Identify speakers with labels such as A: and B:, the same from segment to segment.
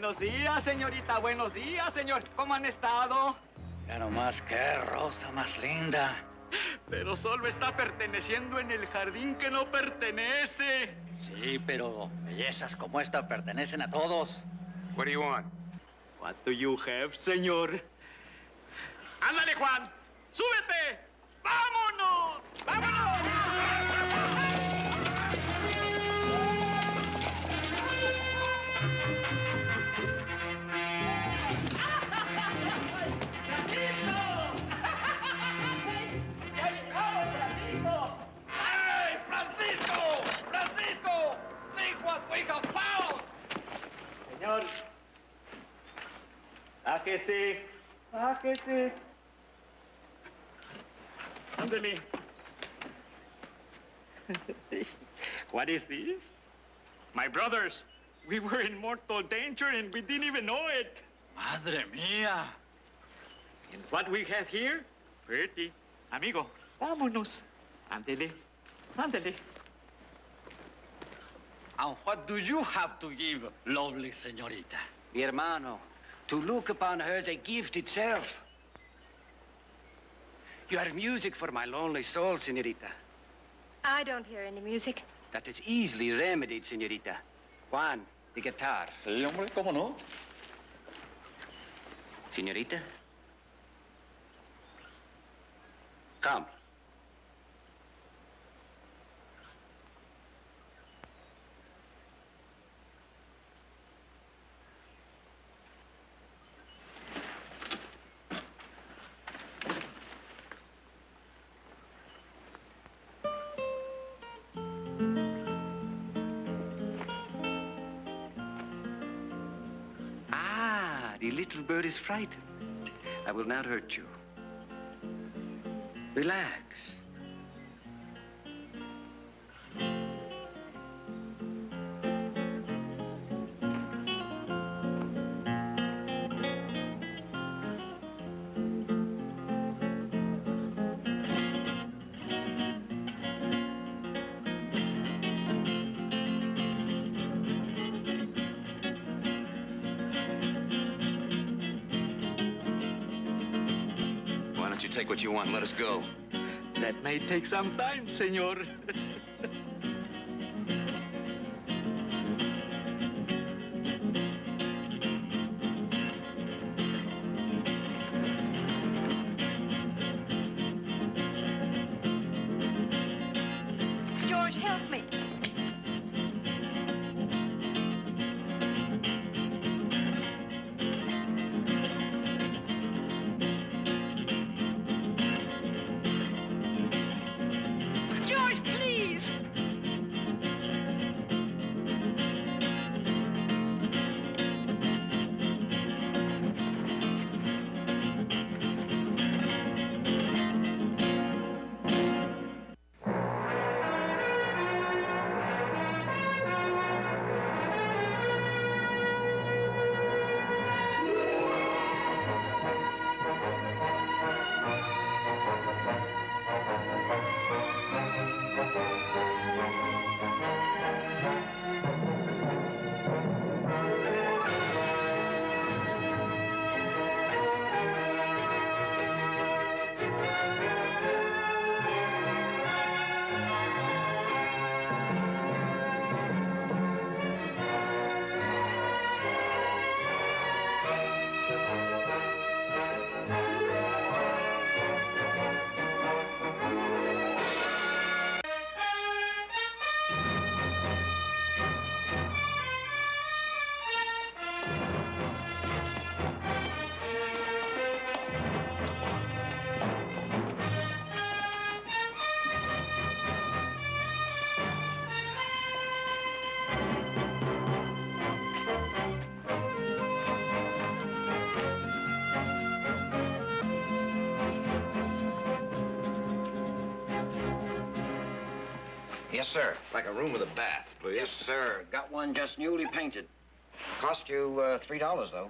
A: Buenos días, señorita. Buenos días, señor. ¿Cómo han estado?
B: Ya nomás, qué rosa más linda.
A: Pero solo está perteneciendo en el jardín que no pertenece.
B: Sí, pero bellezas como esta pertenecen a todos.
C: What do you want?
A: What do you have, señor? ¡Ándale, Juan! ¡Súbete! ¡Vámonos! ¡Vámonos! Señor, bájese, bájese. Ándele. What is this? My brothers, we were in mortal danger and we didn't even know it.
B: Madre mía.
A: And what we have here? Pretty. Amigo, vámonos. Ándele, ándele.
B: And what do you have to give, lovely señorita?
D: Mi hermano, to look upon her is a gift itself. You are music for my lonely soul, señorita.
E: I don't hear any music.
D: That is easily remedied, señorita. Juan, the guitar.
B: Sí, hombre, ¿cómo no?
D: Señorita? Come. The little bird is frightened. I will not hurt you. Relax.
C: Take what you want and let us go.
A: That may take some time, senor.
E: George, help me.
D: Yes, sir.
C: Like a room with a bath, please.
D: Yes, sir. Got one just newly painted. Cost you $3, though.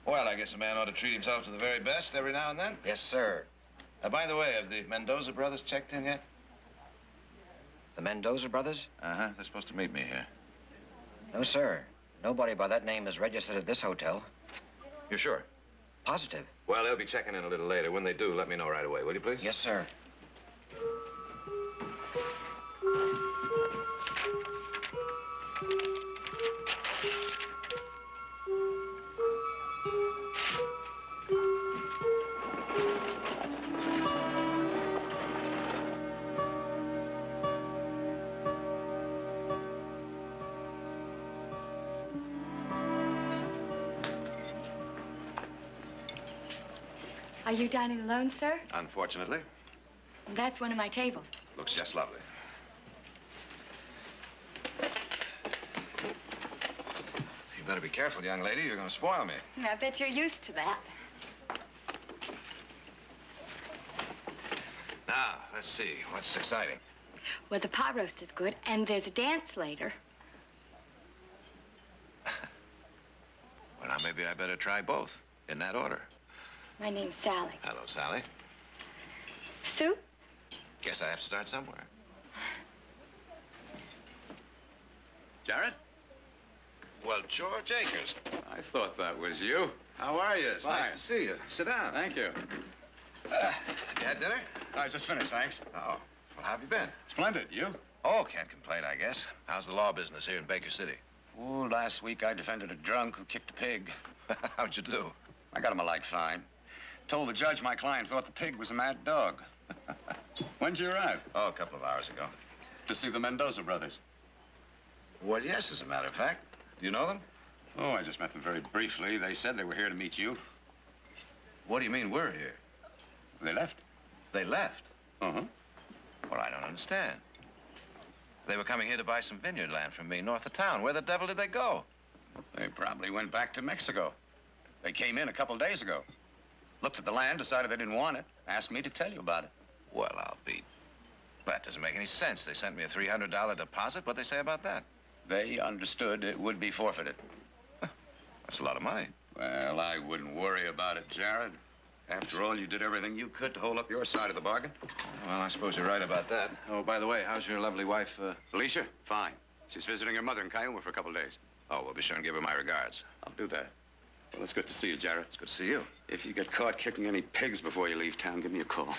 C: Well, I guess a man ought to treat himself to the very best every now and then.
D: Yes, sir.
C: By the way, have the Mendoza brothers checked in yet?
D: The Mendoza brothers?
C: Uh-huh. They're supposed to meet me here.
D: No, sir. Nobody by that name is registered at this hotel.
C: You sure?
D: Positive.
C: Well, they'll be checking in a little later. When they do, let me know right away, will you, please?
D: Yes, sir.
E: Are you dining alone, sir?
C: Unfortunately.
E: That's one of my tables.
C: Looks just lovely. You better be careful, young lady. You're going to spoil me.
E: I bet you're used to that.
C: Now, let's see. What's exciting?
E: Well, the pot roast is good, and there's a dance later.
C: Well, now, maybe I better try both. In that order.
E: My name's Sally.
C: Hello, Sally.
E: Sue?
C: Guess I have to start somewhere.
B: Jared?
C: Well, George Akers.
B: I thought that was you.
C: How are you? It's
B: Fine.
C: nice to see you. Sit down.
B: Thank you.
C: You had dinner?
B: I just finished, thanks.
C: Oh. Well, how have you been?
B: Splendid. You?
C: Oh, can't complain, I guess. How's the law business here in Baker City?
F: Oh, last week I defended a drunk who kicked a pig.
C: How'd you do?
F: I got him a light fine. Told the judge my client thought the pig was a mad dog.
B: When'd you arrive?
C: Oh, a couple of hours ago.
B: To see the Mendoza brothers.
C: Well, yes, as a matter of fact. Do you know them?
B: Oh, I just met them very briefly. They said they were here to meet you.
C: What do you mean we're here?
B: They left.
C: They left?
B: Uh-huh.
C: Well, I don't understand. They were coming here to buy some vineyard land from me north of town. Where the devil did they go?
F: They probably went back to Mexico. They came in a couple days ago. Looked at the land, decided they didn't want it, asked me to tell you about it.
C: Well, I'll be... That doesn't make any sense. They sent me a $300 deposit. What'd they say about that?
F: They understood it would be forfeited.
C: That's a lot of money.
F: Well, I wouldn't worry about it, Jared. After all, you did everything you could to hold up your side of the bargain.
C: Well, I suppose you're right about that. Oh, by the way, how's your lovely wife,
F: Alicia? Fine. She's visiting her mother in Cayuma for a couple of days.
C: Oh, well, be sure and give her my regards.
F: I'll do that.
B: Well, it's good to see you, Jared.
C: It's good to see you.
F: If you get caught kicking any pigs before you leave town, give me a call.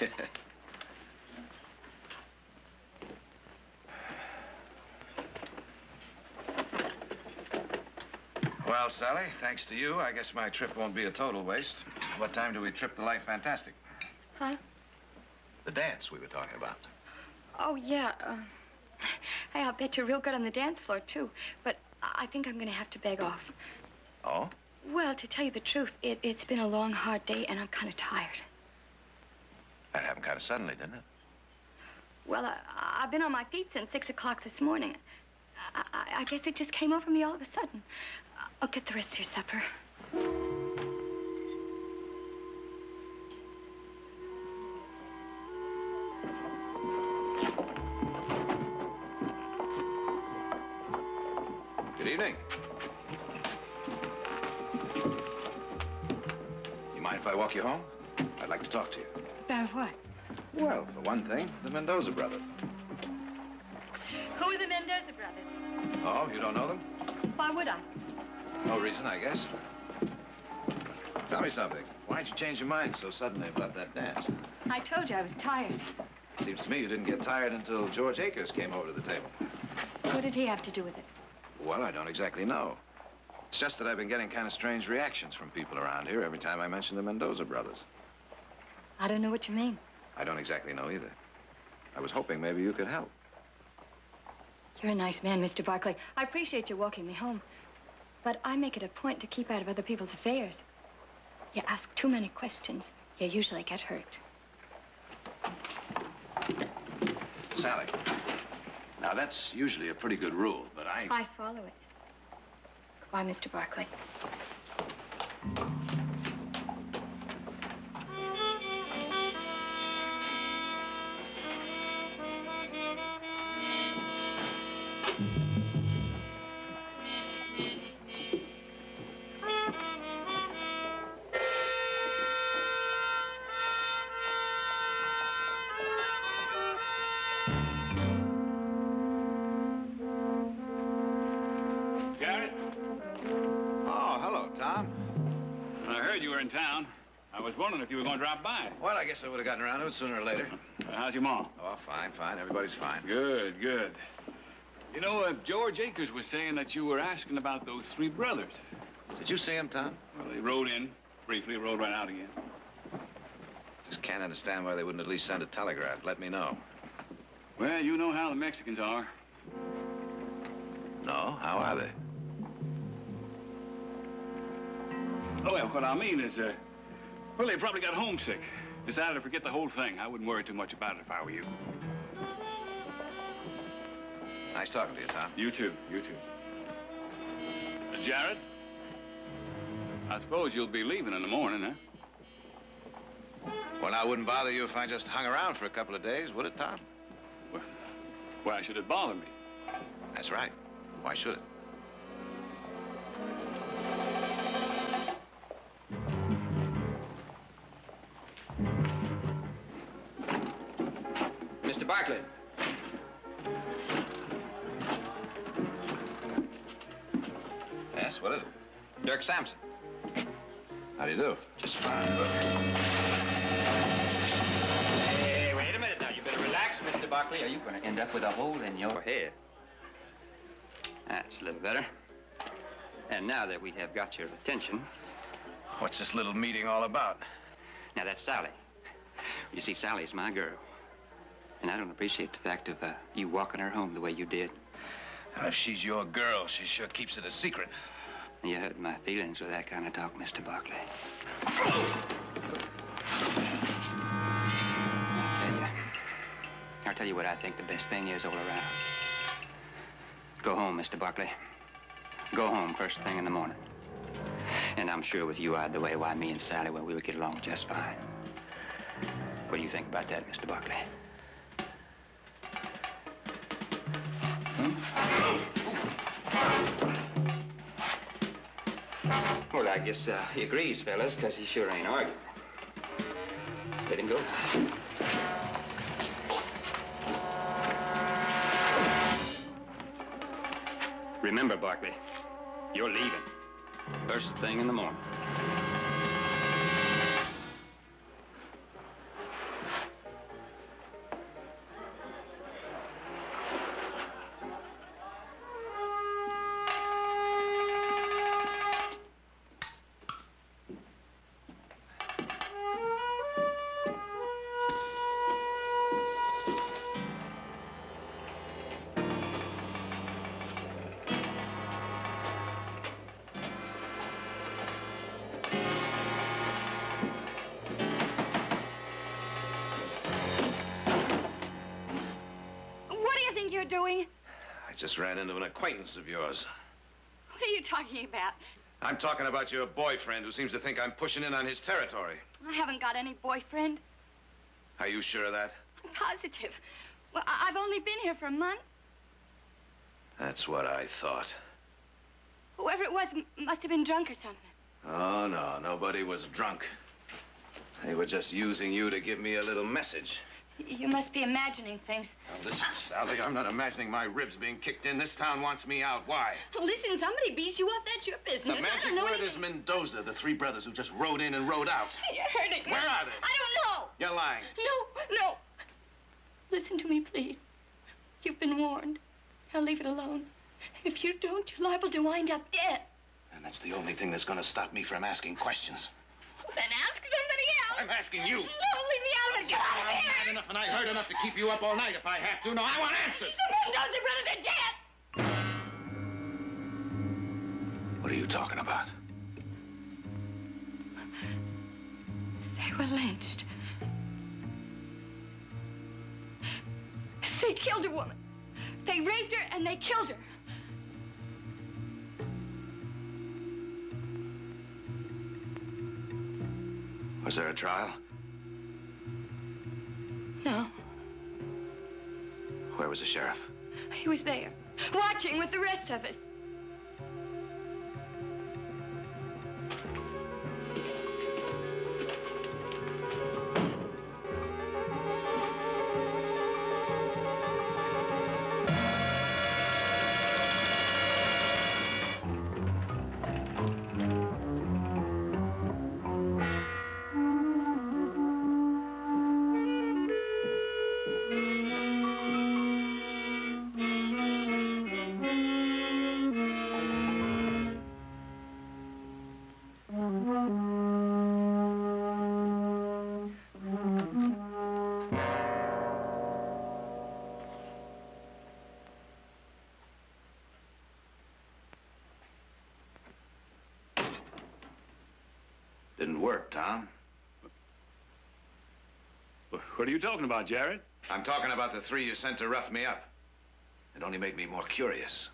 C: Well, Sally, thanks to you, I guess my trip won't be a total waste. What time do we trip the Life Fantastic?
E: Huh?
C: The dance we were talking about.
E: Oh, yeah. Hey, I'll bet you're real good on the dance floor, too. But I think I'm going to have to beg off.
C: Oh?
E: Well, to tell you the truth, it's been a long, hard day, and I'm kind of tired.
C: That happened kind of suddenly, didn't it?
E: Well, I've been on my feet since 6 o'clock this morning. I guess it just came over me all of a sudden. I'll get the rest of your supper.
C: Good evening. You mind if I walk you home? I'd like to talk to you.
E: About what?
C: Well, for one thing, the Mendoza brothers.
E: Who are the Mendoza brothers?
C: Oh, you don't know them?
E: Why would I?
C: No reason, I guess. Tell me something. Why'd you change your mind so suddenly about that dance?
E: I told you I was tired.
C: Seems to me you didn't get tired until George Akers came over to the table.
E: What did he have to do with it?
C: Well, I don't exactly know. It's just that I've been getting kind of strange reactions from people around here every time I mention the Mendoza brothers.
E: I don't know what you mean.
C: I don't exactly know either. I was hoping maybe you could help.
E: You're a nice man, Mr. Barclay. I appreciate you walking me home. But I make it a point to keep out of other people's affairs. You ask too many questions, you usually get hurt.
C: Sally. Now, that's usually a pretty good rule, but
E: I follow it. Goodbye, Mr. Barclay.
G: in town. I was wondering if you were going to drop by.
C: Well, I guess I would have gotten around to it sooner or later.
G: How's your mom?
C: Oh, fine, fine. Everybody's fine.
G: Good, good. You know, George Akers was saying that you were asking about those three brothers.
C: Did you see him, Tom?
G: Well, they rode in briefly, rode right out again.
C: Just can't understand why they wouldn't at least send a telegram. Let me know.
G: Well, you know how the Mexicans are.
C: No? How are they?
G: Oh, well, what I mean is, well, they probably got homesick. Decided to forget the whole thing. I wouldn't worry too much about it if I were you.
C: Nice talking to you, Tom.
G: You too, you too. Jared? I suppose you'll be leaving in the morning, huh?
C: Well, now, it wouldn't bother you if I just hung around for a couple of days, would it, Tom?
G: Well, why should it bother me?
C: That's right. Why should it?
D: Mr. Barkley.
C: Yes, what is it?
D: Dirk Sampson.
C: How do you do?
D: Just fine.
H: Hey, wait a minute now. You better relax, Mr. Barkley, or you're going to end up with a hole in your head. That's a little better. And now that we have got your attention...
C: What's this little meeting all about?
H: Now, that's Sally. You see, Sally's my girl. And I don't appreciate the fact of you walking her home the way you did.
C: Now, if she's your girl, she sure keeps it a secret.
H: You hurt my feelings with that kind of talk, Mr. Barkley. I'll tell you what I think the best thing is all around. Go home, Mr. Barkley. Go home first thing in the morning. And I'm sure with you out of the way, why, me and Sally, well, we'll get along just fine. What do you think about that, Mr. Barkley? Well, I guess he agrees, fellas, because he sure ain't arguing. Let him go. Remember, Barkley, you're leaving. First thing in the morning.
E: Doing?
C: I just ran into an acquaintance of yours.
E: What are you talking about?
C: I'm talking about your boyfriend who seems to think I'm pushing in on his territory.
E: I haven't got any boyfriend.
C: Are you sure of that?
E: I'm positive. Well, I've only been here for a month.
C: That's what I thought.
E: Whoever it was must have been drunk or something.
C: Oh, no, nobody was drunk. They were just using you to give me a little message.
E: You must be imagining things.
C: Now, listen, Sally, I'm not imagining my ribs being kicked in. This town wants me out. Why?
E: Listen, somebody beats you up. That's your business.
C: The magic word is Mendoza, the three brothers who just rode in and rode out.
E: You're hurting me.
C: Where are they?
E: I don't know.
C: You're lying.
E: No. Listen to me, please. You've been warned. Now leave it alone. If you don't, you're liable to wind up dead.
C: And that's the only thing that's going to stop me from asking questions.
E: Then ask somebody else.
C: I'm asking you.
E: No, leave me out of it. Get out of here.
C: I'm mad enough and I heard enough to keep you up all night if I have to. No, I want answers.
E: The Mendoza brothers are dead.
C: What are you talking about?
E: They were lynched. They killed a woman. They raped her and they killed her.
C: Was there a trial?
E: No.
C: Where was the sheriff?
E: He was there, watching with the rest of us.
C: didn't work, Tom.
G: What are you talking about, Jared?
C: I'm talking about the three you sent to rough me up. It only made me more curious.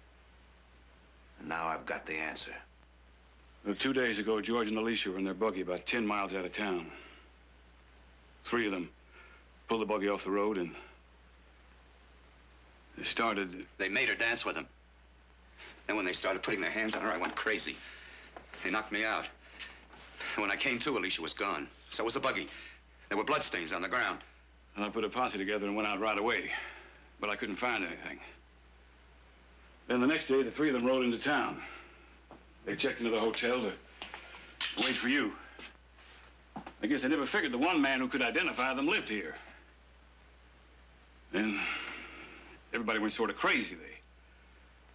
C: And now I've got the answer.
G: Well, 2 days ago, George and Alicia were in their buggy about 10 miles out of town. 3 of them pulled the buggy off the road and they started...
F: They made her dance with them. Then when they started putting their hands on her, I went crazy. They knocked me out. And when I came to, Alicia was gone. So was the buggy. There were bloodstains on the ground.
G: And I put a posse together and went out right away. But I couldn't find anything. Then the next day, the 3 of them rode into town. They checked into the hotel to wait for you. I guess they never figured the one man who could identify them lived here. Then everybody went sort of crazy.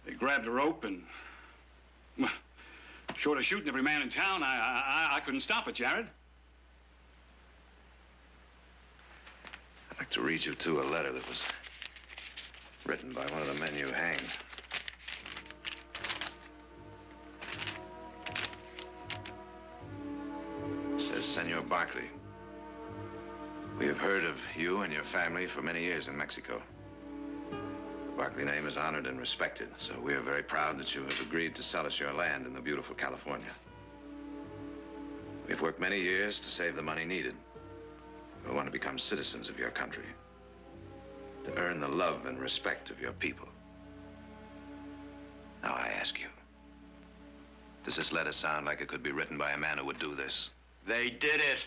G: They grabbed a rope and, well, short of shooting every man in town, I couldn't stop it, Jared.
C: I'd like to read you, too, a letter that was written by one of the men you hanged. It says, Senor Barkley, we have heard of you and your family for many years in Mexico. The Barkley name is honored and respected, so we are very proud that you have agreed to sell us your land in the beautiful California. We've worked many years to save the money needed. We want to become citizens of your country, to earn the love and respect of your people. Now I ask you, does this letter sound like it could be written by a man who would do this?
B: They did it.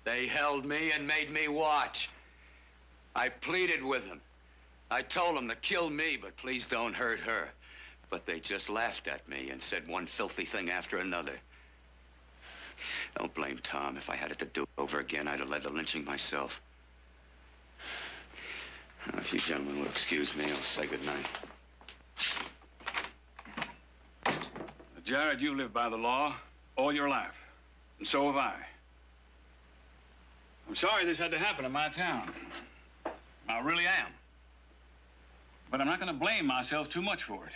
B: They held me and made me watch. I pleaded with them. I told them to kill me, but please don't hurt her. But they just laughed at me and said one filthy thing after another. Don't blame Tom. If I had it to do over again, I'd have led the lynching myself. Now, if you gentlemen will excuse me, I'll say goodnight.
G: Jared, you lived by the law all your life, and so have I. I'm sorry this had to happen in my town. I really am. But I'm not going to blame myself too much for it.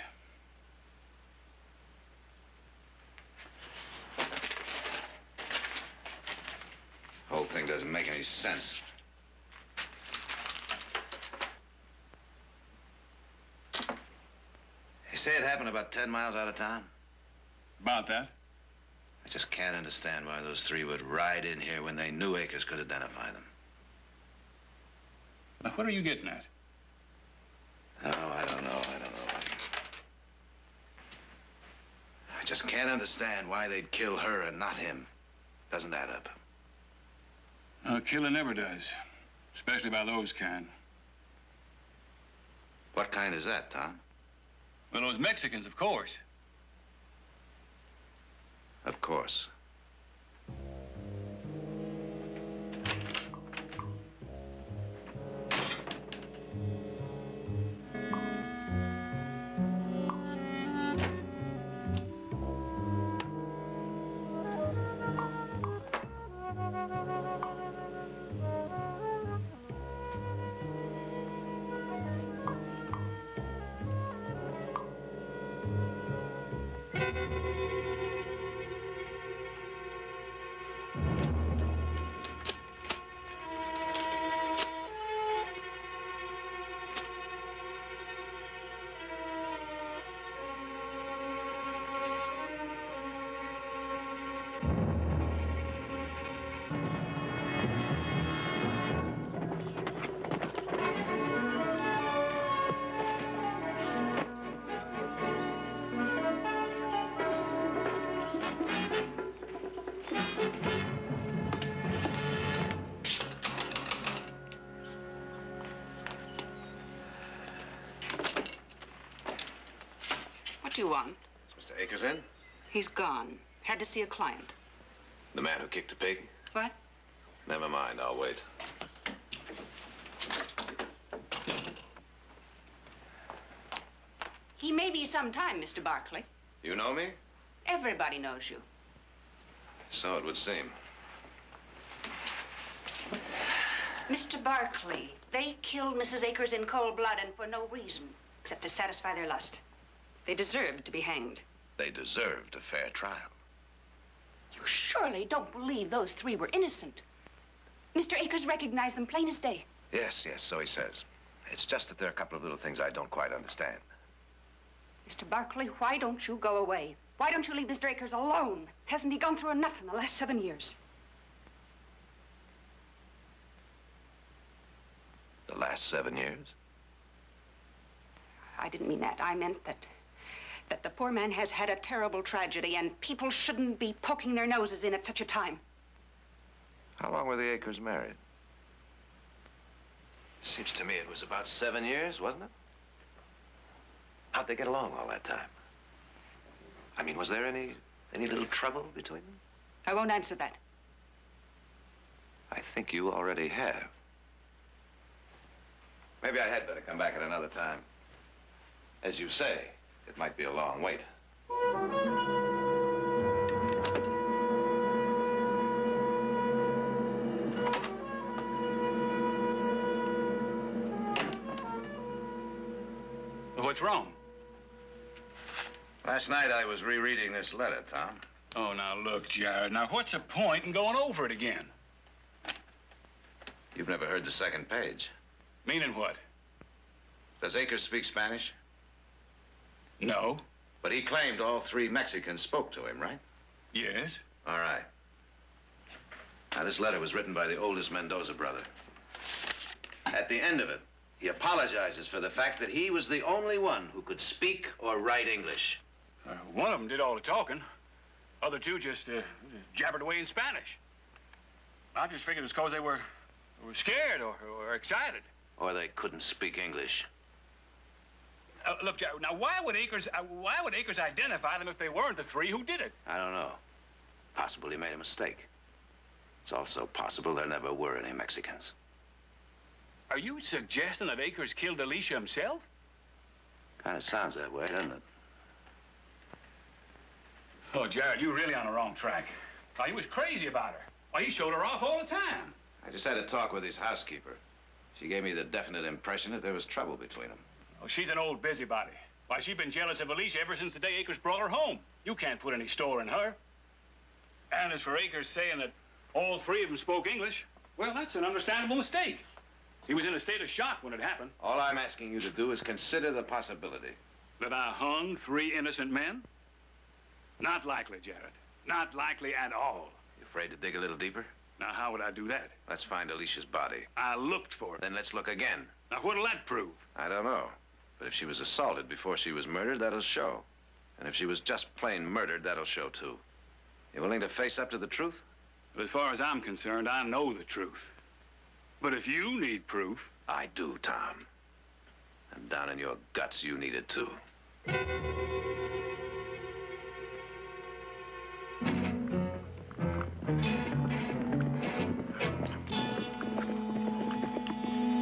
C: The whole thing doesn't make any sense. You say it happened about 10 miles out of town?
G: About that?
C: I just can't understand why those 3 would ride in here when they knew Akers could identify them.
G: Now, what are you getting at?
C: Oh, I don't know. I just can't understand why they'd kill her and not him. Doesn't add up.
G: Killing never does, especially by those kind.
C: What kind is that, Tom?
G: Well, those Mexicans, of course.
C: Of course.
I: What do you want?
C: Is Mr. Akers in?
I: He's gone. Had to see a client.
C: The man who kicked the pig?
I: What?
C: Never mind, I'll wait.
I: He may be some time, Mr. Barkley.
C: You know me?
I: Everybody knows you.
C: So it would seem.
I: Mr. Barkley, they killed Mrs. Akers in cold blood and for no reason, except to satisfy their lust. They deserved to be hanged.
C: They deserved a fair trial.
I: You surely don't believe those three were innocent. Mr. Akers recognized them plain as day.
C: Yes, yes, so he says. It's just that there are a couple of little things I don't quite understand.
I: Mr. Barkley, why don't you go away? Why don't you leave Mr. Akers alone? Hasn't he gone through enough in the last 7 years?
C: The last 7 years?
I: I didn't mean that. I meant that the poor man has had a terrible tragedy, and people shouldn't be poking their noses in at such a time.
C: How long were the Akers married? Seems to me it was about 7 years, wasn't it? How'd they get along all that time? I mean, was there any little trouble between them?
I: I won't answer that.
C: I think you already have. Maybe I had better come back at another time. As you say, it might be a long wait.
G: What's wrong?
C: Last night I was rereading this letter, Tom.
G: Oh, now look, Jared. Now, what's the point in going over it again?
C: You've never heard the second page.
G: Meaning what?
C: Does Akers speak Spanish?
G: No.
C: But he claimed all three Mexicans spoke to him, right?
G: Yes.
C: All right. Now, this letter was written by the oldest Mendoza brother. At the end of it, he apologizes for the fact that he was the only one who could speak or write English.
G: One of them did all the talking. Other two just jabbered away in Spanish. I just figured it was because they were scared or excited.
C: Or they couldn't speak English.
G: Look, Jared, now why would Akers identify them if they weren't the three who did it?
C: I don't know. Possible he made a mistake. It's also possible there never were any Mexicans.
G: Are you suggesting that Akers killed Alicia himself?
C: Kind of sounds that way, doesn't it?
G: Oh, Jared, you're really on the wrong track. Oh, he was crazy about her. Oh, he showed her off all the time.
C: I just had a talk with his housekeeper. She gave me the definite impression that there was trouble between them.
G: Oh, she's an old busybody. Why, she's been jealous of Alicia ever since the day Akers brought her home. You can't put any store in her. And as for Akers saying that all three of them spoke English, well, that's an understandable mistake. He was in a state of shock when it happened.
C: All I'm asking you to do is consider the possibility.
G: That I hung 3 innocent men? Not likely, Jared. Not likely at all.
C: You afraid to dig a little deeper?
G: Now, how would I do that?
C: Let's find Alicia's body.
G: I looked for it.
C: Then let's look again.
G: Now, what'll that prove?
C: I don't know. But if she was assaulted before she was murdered, that'll show. And if she was just plain murdered, that'll show, too. You willing to face up to the truth?
G: As far as I'm concerned, I know the truth. But if you need proof...
C: I do, Tom. And down in your guts, you need it, too.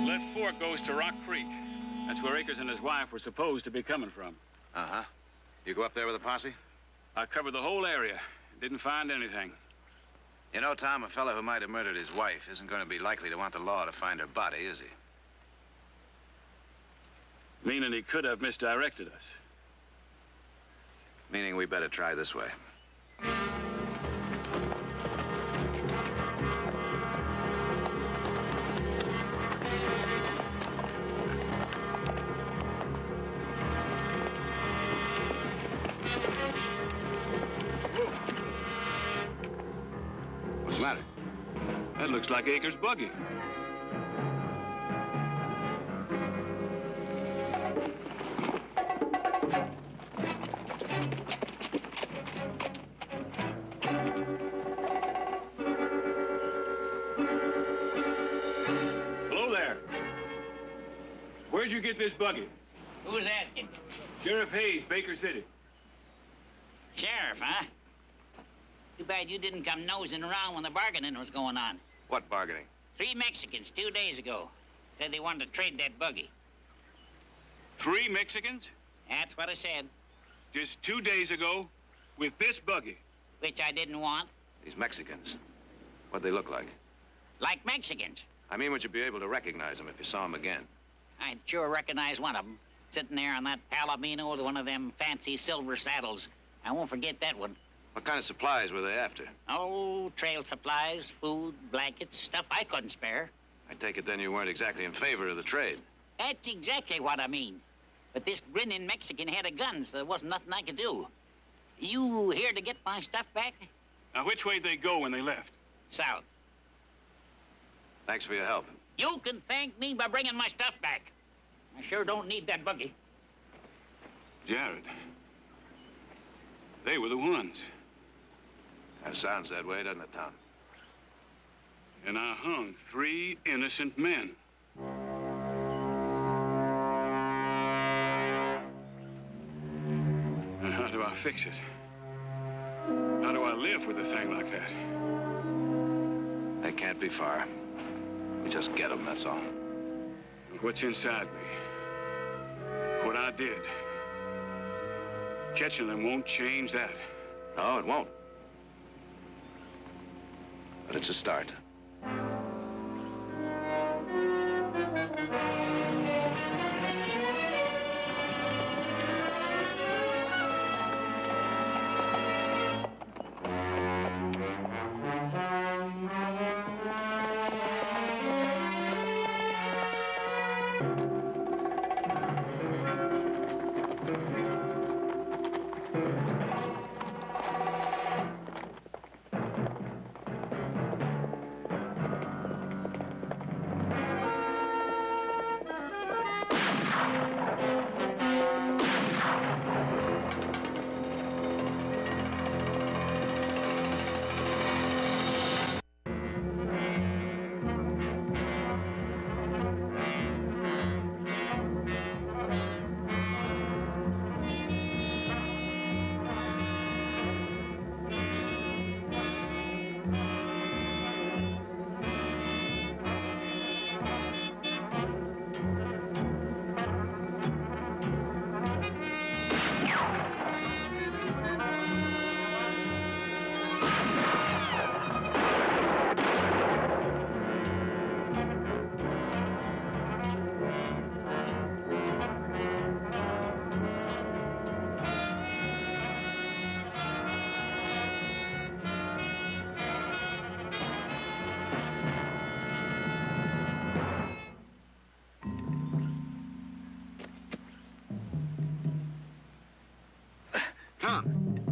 G: Left fork goes to Rock Creek. That's where Akers and his wife were supposed to be coming from.
C: Uh-huh. You go up there with a posse?
G: I covered the whole area. Didn't find anything.
C: You know, Tom, a fellow who might have murdered his wife isn't going to be likely to want the law to find her body, is he?
G: Meaning he could have misdirected us.
C: Meaning we better try this way.
G: What's the matter? That looks like Akers' buggy. Hello there. Where'd you get this buggy?
J: Who's asking?
G: Sheriff Hayes, Baker City.
J: Sheriff, huh? Too bad you didn't come nosing around when the bargaining was going on.
C: What bargaining?
J: 3 Mexicans 2 days ago said they wanted to trade that buggy.
G: 3 Mexicans?
J: That's what I said,
G: Just 2 days ago with this buggy.
J: which I didn't want.
C: These Mexicans. What'd they look like?
J: Like Mexicans.
C: I mean, would you be able to recognize them if you saw them again?
J: I'd sure recognize one of them, sitting there on that Palomino with one of them fancy silver saddles. I won't forget that one.
C: What kind of supplies were they after?
J: Oh, trail supplies, food, blankets, stuff I couldn't spare.
C: I take it then you weren't exactly in favor of the trade.
J: That's exactly what I mean. But this grinning Mexican had a gun, so there wasn't nothing I could do. You here to get my stuff back?
G: Now, which way'd they go when they left?
J: South.
C: Thanks for your help.
J: You can thank me by bringing my stuff back. I sure don't need that buggy.
G: Jared. They were the ones.
C: That sounds that way, doesn't it, Tom?
G: And I hung 3 innocent men. Now, how do I fix it? How do I live with a thing like that?
C: They can't be far. We just get them, that's all.
G: What's inside me? What I did. Catching them won't change that.
C: No, it won't. But it's a start.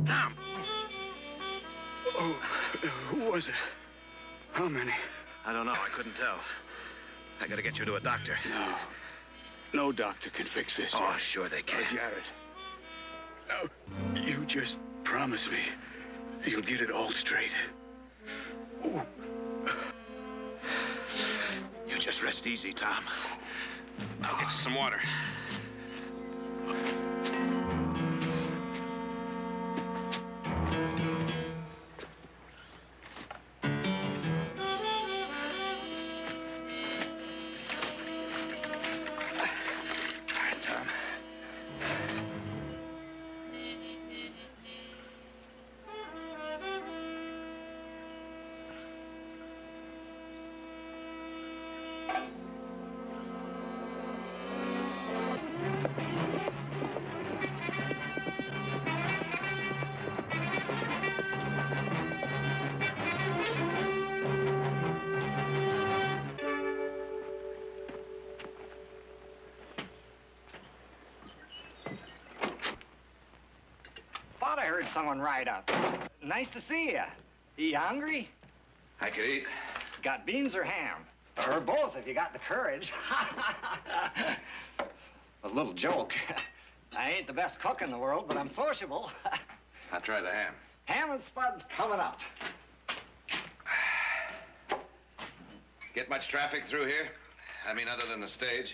G: Tom! Oh, who was it? How many?
C: I don't know. I couldn't tell. I gotta get you to a doctor.
G: No. No doctor can fix this.
C: Oh, sure they can.
G: Jared. No, you just promise me you'll get it all straight. Oh.
C: You just rest easy, Tom. I'll get you some water.
D: I heard someone ride up. Nice to see you. You hungry?
C: I could eat.
D: Got beans or ham? Or both, if you got the courage. A little joke. I ain't the best cook in the world, but I'm sociable.
C: I'll try the ham.
D: Ham and spuds coming up.
C: Get much traffic through here? I mean, other than the stage?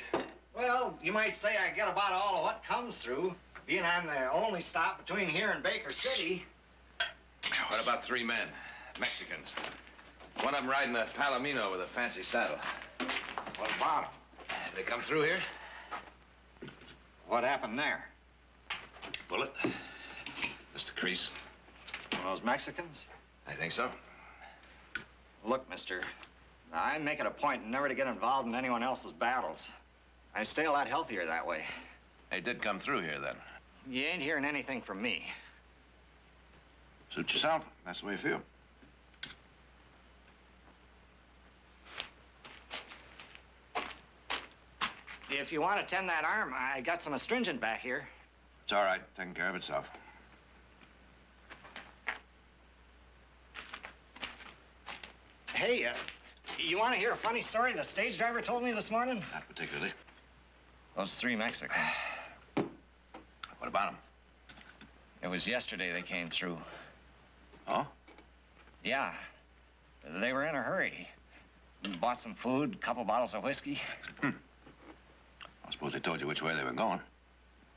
D: Well, you might say I get about all of what comes through. Being I'm the only stop between here and Baker City.
C: What about 3 men? Mexicans. One of them riding a Palomino with a fancy saddle.
D: What about them?
C: They come through here?
D: What happened there?
C: Bullet. Just a crease.
D: Those Mexicans?
C: I think so.
D: Look, mister, I make it a point never to get involved in anyone else's battles. I stay a lot healthier that way.
C: They did come through here, then?
D: You ain't hearing anything from me.
C: Suit yourself. That's the way you feel.
D: If you want to tend that arm, I got some astringent back here.
C: It's all right. Taking care of itself.
D: Hey, you want to hear a funny story the stage driver told me this morning?
C: Not particularly.
D: Those 3 Mexicans.
C: What about them?
D: It was yesterday they came through.
C: Oh?
D: Yeah. They were in a hurry. Bought some food, a couple bottles of whiskey.
C: I suppose they told you which way they were going.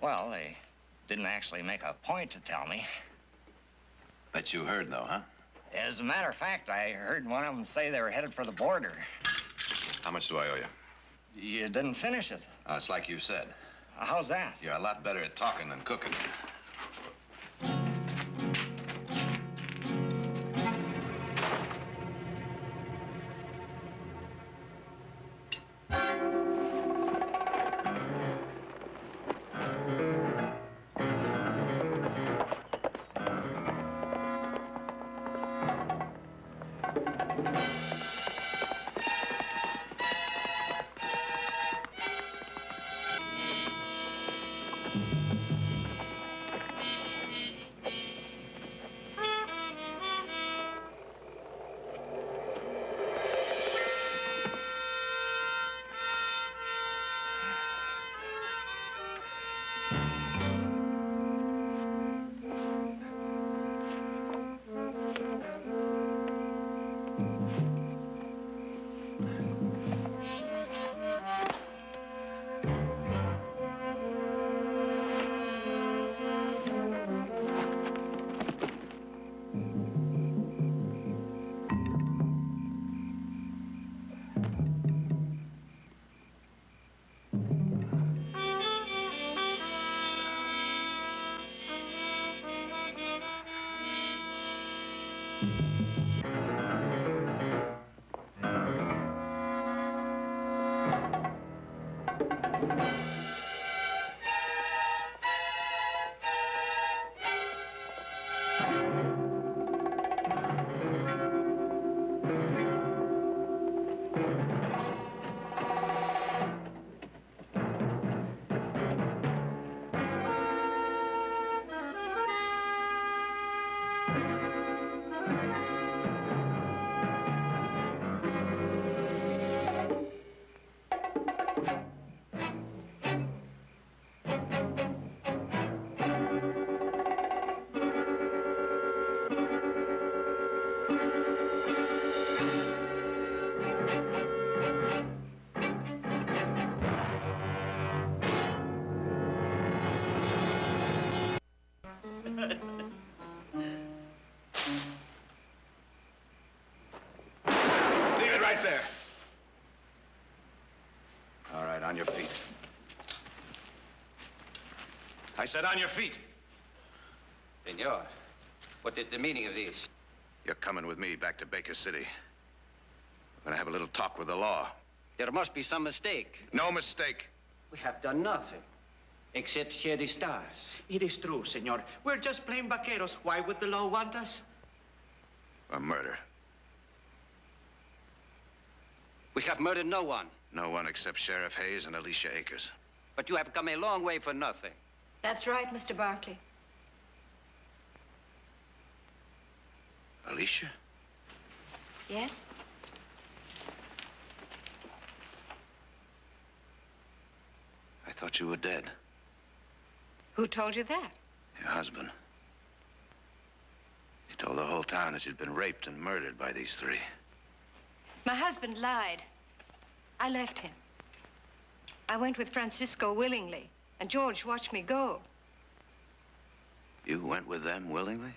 D: Well, they didn't actually make a point to tell me.
C: Bet you heard, though, huh?
D: As a matter of fact, I heard one of them say they were headed for the border.
C: How much do I owe you?
D: You didn't finish it.
C: It's like you said.
D: How's that?
C: You're a lot better at talking than cooking. Leave it right there. All right, on your feet. I said on your feet.
H: Senor, what is the meaning of this?
C: You're coming with me back to Baker City. We're gonna have a little talk with the law.
H: There must be some mistake.
C: No mistake.
H: We have done nothing except share the stars.
A: It is true, senor. We're just plain vaqueros. Why would the law want us?
C: A murder.
H: We have murdered no one.
C: No one except Sheriff Hayes and Alicia Akers.
H: But you have come a long way for nothing.
E: That's right, Mr. Barkley.
C: Alicia?
E: Yes?
C: I thought you were dead.
E: Who told you that?
C: Your husband. He told the whole town that you'd been raped and murdered by these 3.
E: My husband lied. I left him. I went with Francisco willingly, and George watched me go.
C: You went with them willingly?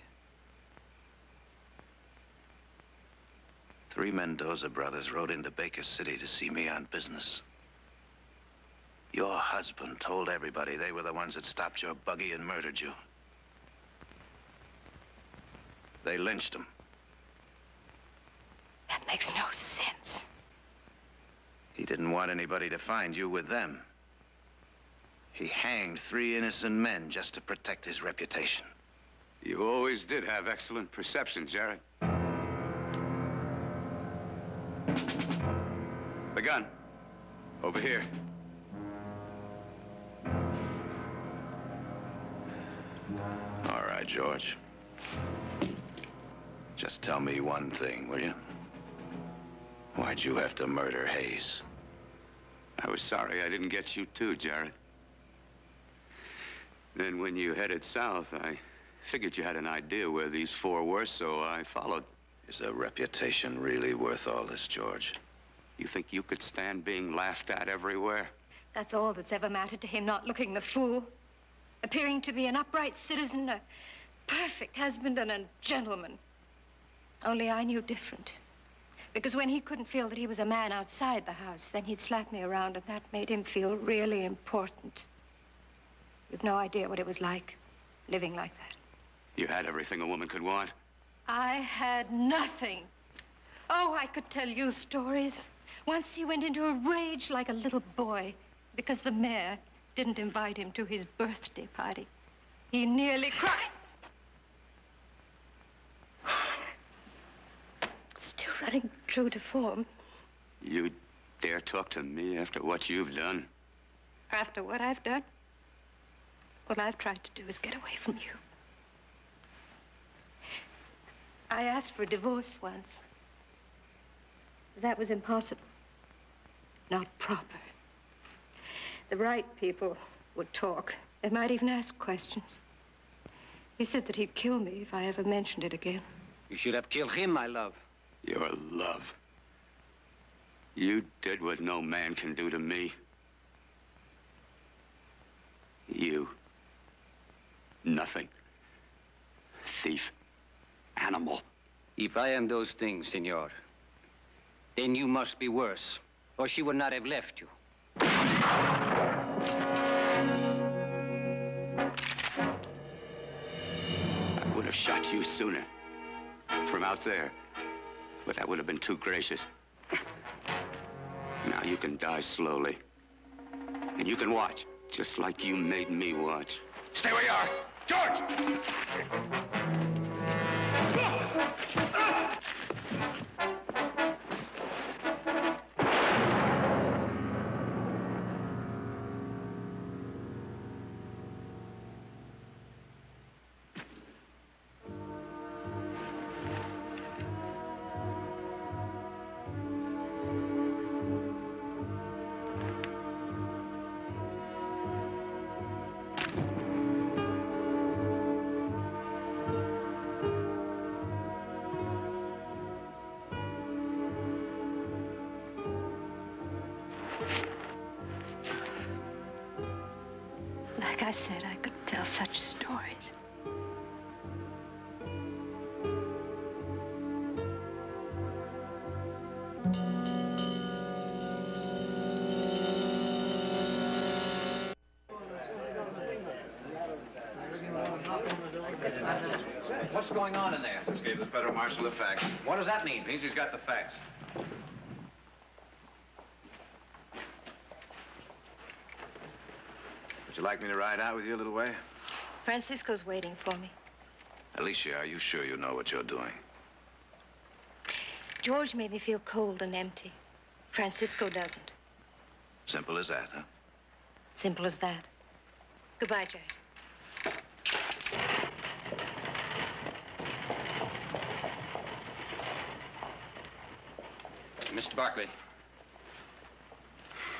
C: 3 Mendoza brothers rode into Baker City to see me on business. Your husband told everybody they were the ones that stopped your buggy and murdered you. They lynched him.
E: That makes no sense.
C: He didn't want anybody to find you with them. He hanged 3 innocent men just to protect his reputation.
B: You always did have excellent perception, Jared. The gun. Over here.
C: All right, George. Just tell me one thing, will you? Why'd you have to murder Hayes?
B: I was sorry I didn't get you too, Jared. Then when you headed south, I figured you had an idea where these four were, so I followed.
C: Is a reputation really worth all this, George?
B: You think you could stand being laughed at everywhere?
E: That's all that's ever mattered to him, not looking the fool. Appearing to be an upright citizen, a perfect husband, and a gentleman. Only I knew different. Because when he couldn't feel that he was a man outside the house, then he'd slap me around, and that made him feel really important. You've no idea what it was like, living like that.
B: You had everything a woman could want.
E: I had nothing. Oh, I could tell you stories. Once he went into a rage like a little boy because the mayor didn't invite him to his birthday party. He nearly cried. Still running true to form.
B: You dare talk to me after what you've done?
E: After what I've done? What I've tried to do is get away from you. I asked for a divorce once. That was impossible. Not proper. The right people would talk. They might even ask questions. He said that he'd kill me if I ever mentioned it again.
H: You should have killed him, my love.
B: Your love. You did what no man can do to me. You. Nothing. Thief. Animal.
H: If I am those things, senor, then you must be worse, or she would not have left you.
B: I would have shot you sooner. From out there. But that would have been too gracious. Now you can die slowly. And you can watch, just like you made me watch. Stay where you are! George!
E: Like I said, I could tell such stories.
H: What's going on in there?
C: Just gave the federal marshal the facts.
H: What does that mean?
C: Means he's got the facts. Would you like me to ride out with you a little way?
E: Francisco's waiting for me.
C: Alicia, are you sure you know what you're doing?
E: George made me feel cold and empty. Francisco doesn't.
C: Simple as that, huh?
E: Simple as that. Goodbye, Jared.
H: Mr. Barkley,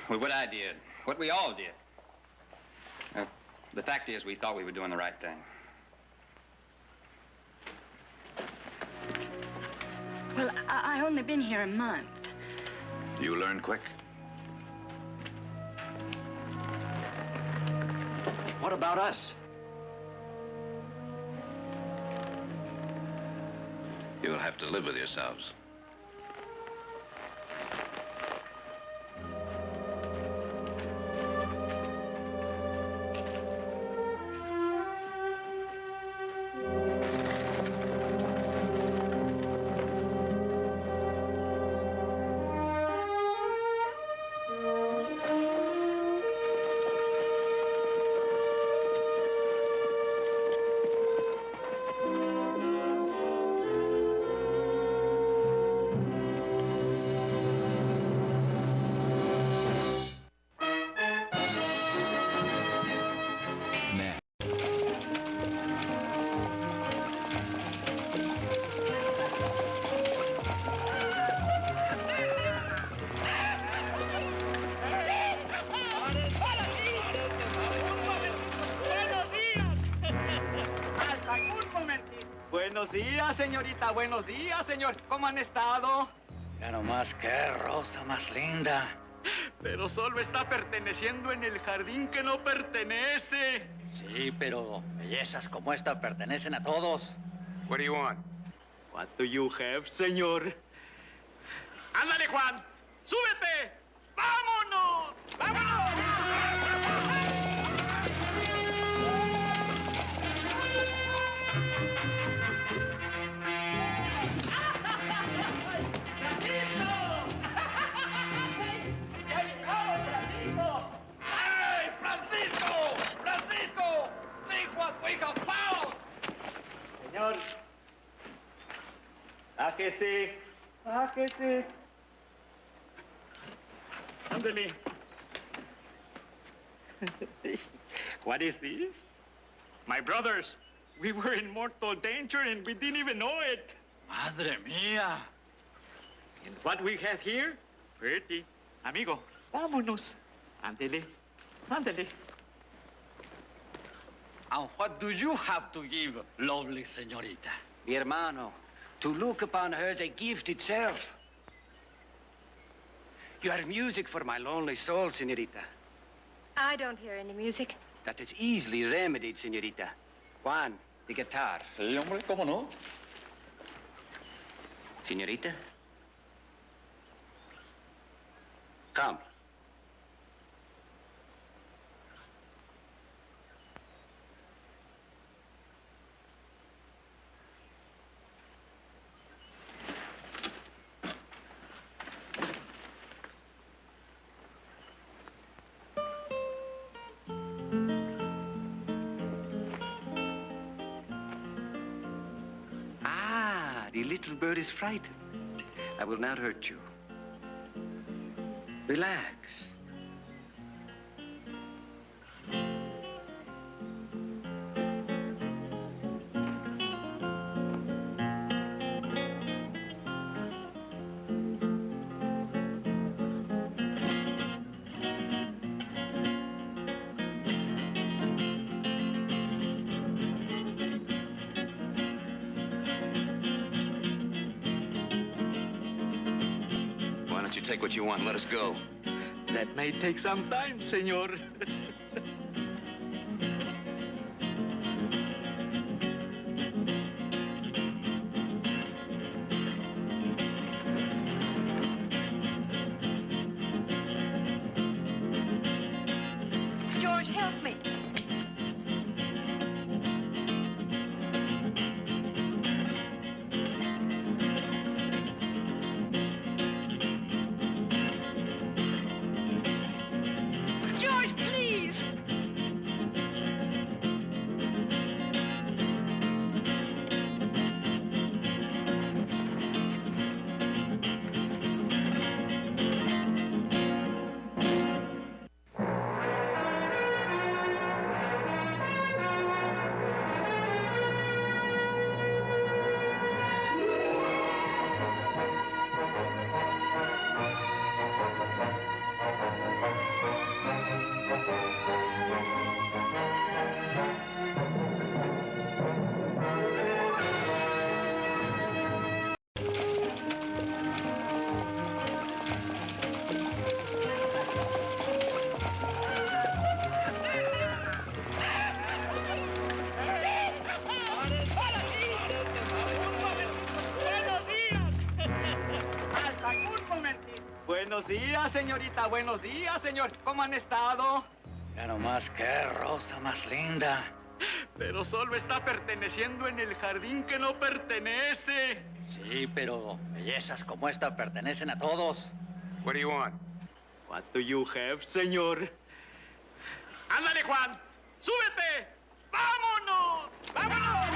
H: well, what I did, what we all did, the fact is we thought we were doing the right thing.
K: Well, I only been here a month.
C: You learn quick.
H: What about us?
C: You'll have to live with yourselves.
L: Buenos días, señorita. Buenos días, señor. ¿Cómo han estado?
M: Ya nomás, qué rosa más linda.
L: Pero solo está perteneciendo en el jardín que no pertenece.
M: Sí, pero bellezas como esta pertenecen a todos.
B: What do you want?
L: What do you have, señor? ¡Ándale, Juan! ¡Súbete! ¡Vámonos! ¡Vámonos! Señor, bájese, bájese.
A: Ándale. What is this? My brothers, we were in mortal danger and we didn't even know it.
M: Madre mía.
A: And what we have here? Pretty. Amigo, vámonos. Ándele, ándele.
M: And what do you have to give, lovely señorita? Mi hermano, to look upon her is a gift itself. You are music for my lonely soul, señorita.
E: I don't hear any music.
M: That is easily remedied, señorita. Juan, the guitar.
N: Sí, hombre, ¿cómo no?
M: Señorita? Come. The little bird is frightened. I will not hurt you. Relax.
F: Take what you want and let us go.
L: That may take some time, senor.
E: George, help me.
L: Buenos días, señorita. Buenos días, señor. ¿Cómo han estado?
M: Ya nomás, qué rosa más linda.
L: Pero solo está perteneciendo en el jardín que no pertenece.
M: Sí, pero bellezas como esta pertenecen a todos.
B: What do you want?
L: What do you have, señor? ¡Ándale, Juan! ¡Súbete! ¡Vámonos! ¡Vámonos!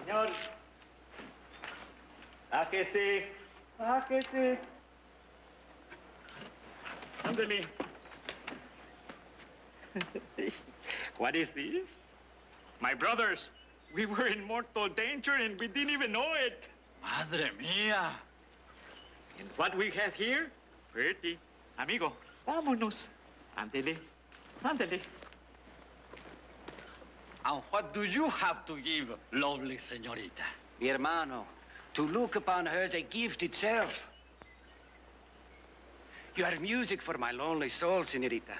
L: Señor, bájese, bájese.
A: Ándale. What is this? My brothers, we were in mortal danger and we didn't even know it.
M: Madre mía.
A: And what we have here? Pretty. Amigo, vámonos. Ándele, ándele.
M: And what do you have to give, lovely señorita?
H: Mi hermano, to look upon her is a gift itself. You are music for my lonely soul, señorita.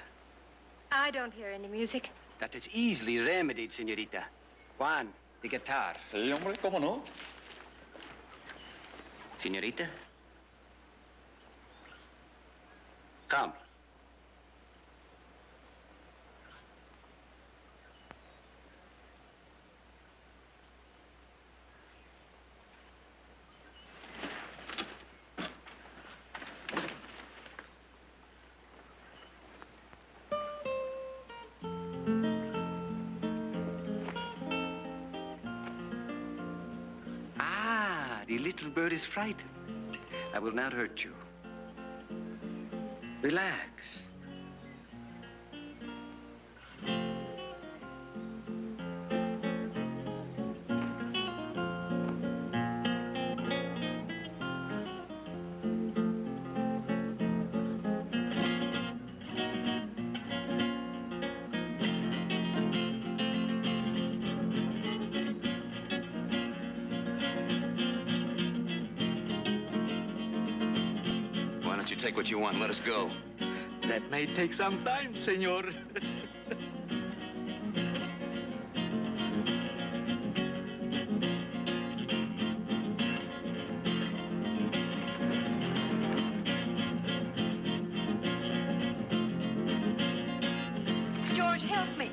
E: I don't hear any music.
H: That is easily remedied, señorita. Juan, the guitar.
L: Sí, hombre, ¿cómo no?
H: Señorita? Come. The little bird is frightened. I will not hurt you. Relax.
F: Take what you want and let us go.
A: That may take some time, senor.
E: George, help me.